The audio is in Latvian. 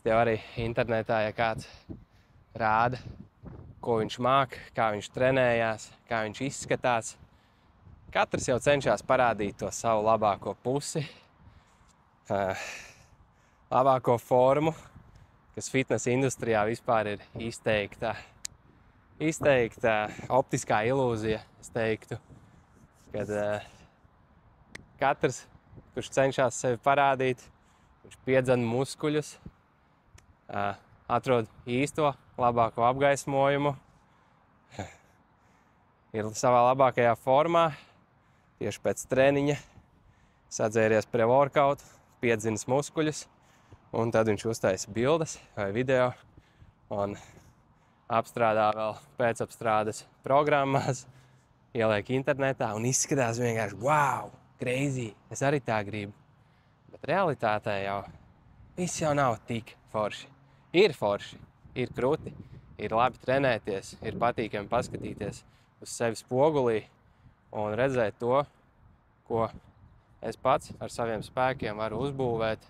Tev arī internetā, ja kāds rāda, ko viņš māk, kā viņš trenējās, kā viņš izskatās. Katrs jau cenšas parādīt to savu labāko pusi, labāko formu, kas fitnesa industrijā vispār ir izteikta optiskā ilūzija. Es teiktu, kad katrs, kurš cenšas sevi parādīt, viņš piedzen muskuļus, atrod īsto, labāko apgaismojumu, ir savā labākajā formā, tieši pēc treniņa, sadzēries pie workout, piedzins muskuļus, un tad viņš uztaisa bildes vai video un apstrādā vēl pēcapstrādes programmās, ieliek internetā un izskatās vienkārši wow, crazy, es arī tā gribu. Bet realitātē jau viss jau nav tik forši. Ir forši, ir krūti, ir labi trenēties, ir patīkami paskatīties uz sevi spogulī un redzēt to, ko es pats ar saviem spēkiem varu uzbūvēt